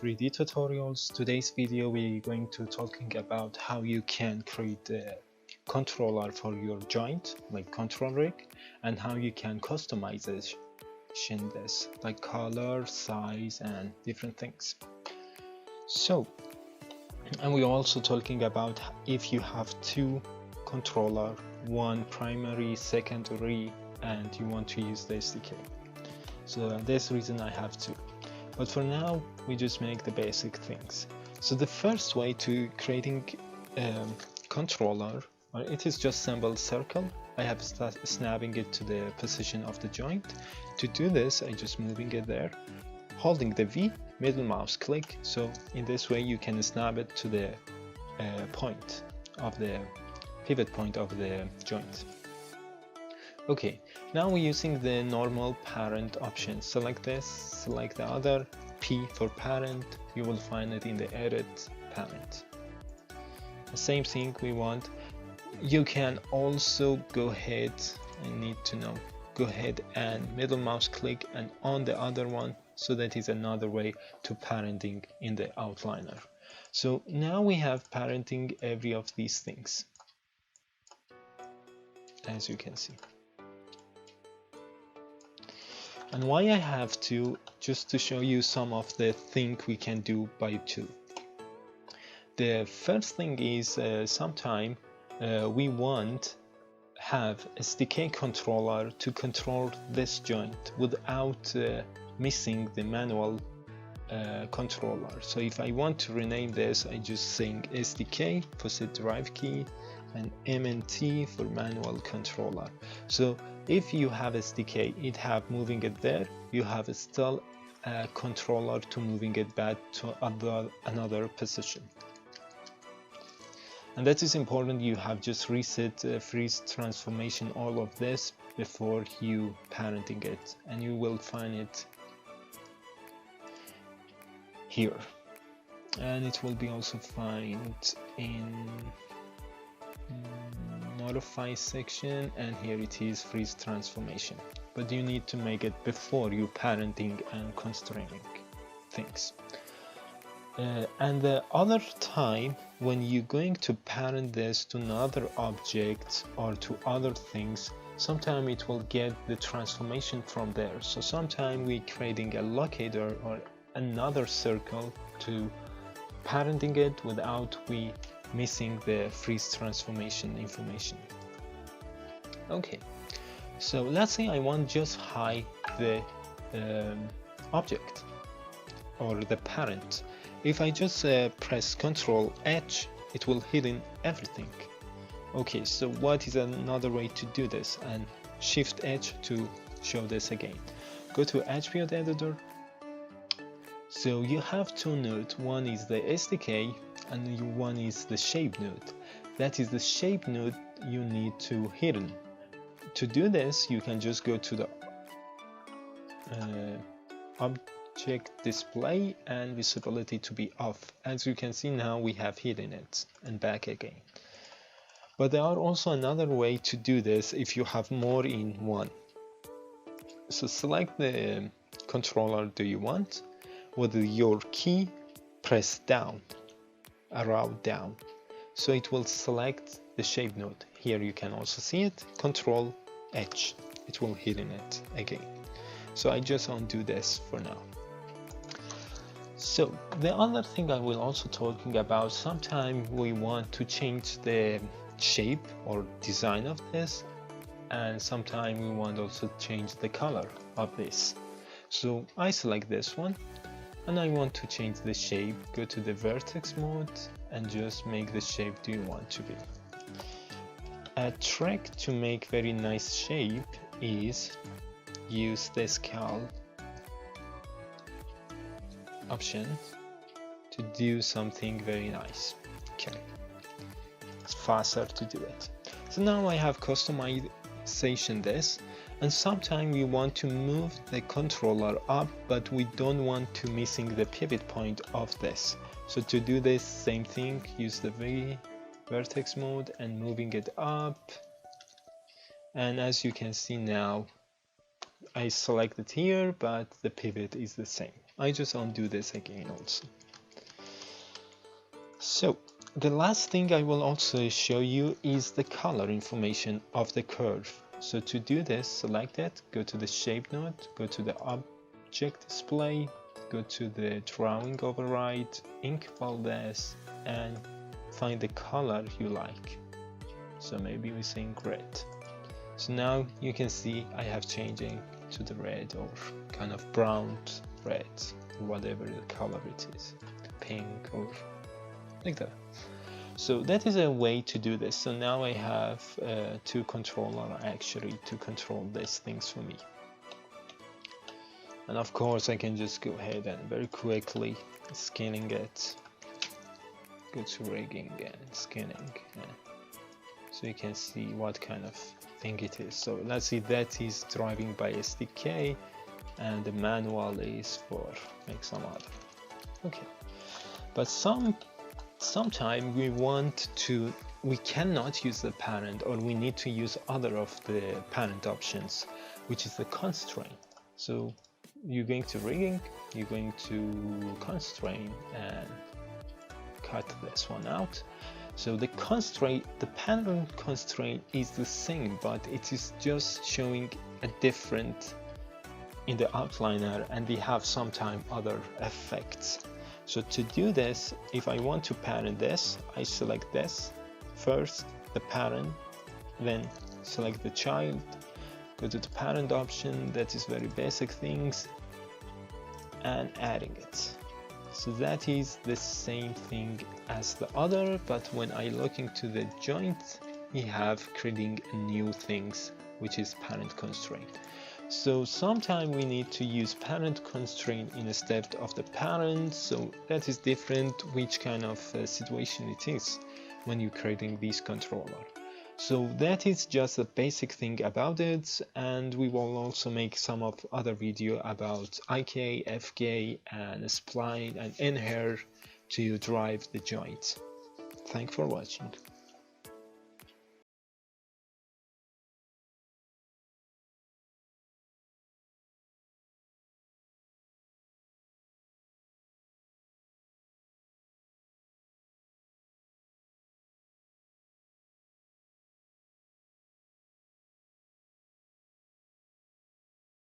3D tutorials. Today's video we're going to talking about how you can create a controller for your joint like control rig, and how you can customize this like color, size and different things. So, and we're also talking about if you have two controller, one primary, secondary, and you want to use the SDK. So that's the reason I have two. But for now, we just make the basic things. So the first way to creating a controller, it is just symbol circle. I have snapping it to the position of the joint. To do this, I just moving it there, holding the V, middle mouse click. So in this way, you can snap it to the point of the pivot point of the joint. Okay, now we're using the normal parent option. Select this, select the other, P for parent, you will find it in the edit parent. The same thing we want. You can also go ahead, I need to know, go ahead and middle mouse click and on the other one, so that is another way to parenting in the outliner. So now we have parenting every of these things, as you can see. And why I have to, just to show you some of the things we can do by two. The first thing is sometime we want have SDK controller to control this joint without missing the manual controller. So if I want to rename this, I just saying SDK for set drive key and MNT for manual controller. So if you have SDK, it have moving it there, you have still a controller to moving it back to another position. And that is important, you have just reset freeze transformation, all of this before you parenting it, and you will find it here. And it will be also find in modify section, and here it is freeze transformation, but you need to make it before you parenting and constraining things. And the other time when you're going to parent this to another object or to other things, sometimes it will get the transformation from there. So sometimes we creating a locator or another circle to parenting it without we missing the freeze transformation information. Okay, so let's say I want just hide the object or the parent. If I just press Ctrl H, it will hidden everything. Okay, so what is another way to do this? And Shift H to show this again. Go to Attribute Editor. So you have two nodes, one is the SDK and one is the shape node. That is the shape node you need to hidden. To do this, you can just go to the object display and visibility to be off. As you can see now, we have hidden it and back again. But there are also another way to do this if you have more in one. So select the controller do you want. With your key, press down, arrow down. So it will select the shape node. Here you can also see it, Ctrl H, it will hidden it again. So I just undo this for now. So the other thing I will also talking about, sometimes we want to change the shape or design of this, and sometimes we want also change the color of this. So I select this one and I want to change the shape. Go to the vertex mode and just make the shape do you want to be. A trick to make very nice shape is use the scale option to do something very nice. Okay, it's faster to do it. So now I have customization this, and sometimes we want to move the controller up, but we don't want to missing the pivot point of this. So to do this same thing, use the vertex mode and moving it up, and as you can see now I select it here, but the pivot is the same. I just undo this again also. So the last thing I will also show you is the color information of the curve. So to do this, select it, go to the shape node, go to the object display, go to the drawing override, ink Valdez, and find the color you like. So maybe we're saying red. So now you can see I have changing to the red or kind of brown red, or whatever the color it is, pink or like that. So that is a way to do this. So now I have two controllers actually to control these things for me. And of course I can just go ahead and very quickly scanning it, go to rigging and scanning, so you can see what kind of thing it is. So let's see, that is driving by SDK, and the manual is for like some other. Okay, but sometime we cannot use the parent, or we need to use other of the parent options, which is the constraint. So you're going to rigging, you're going to constraint and cut this one out. So the constraint, the parent constraint is the same, but it is just showing a different in the outliner, and we have sometimes other effects. So to do this, if I want to parent this, I select this first, the parent, then select the child, go to the parent option, that is very basic things, and adding it. So that is the same thing as the other, but when I look into the joint, we have creating new things, which is parent constraint. So sometimes we need to use parent constraint instead of the parent, so that is different which kind of situation it is when you're creating this controller. So that is just a basic thing about it, and we will also make some of other video about IK, FK, and spline and inhere to drive the joint. Thanks for watching.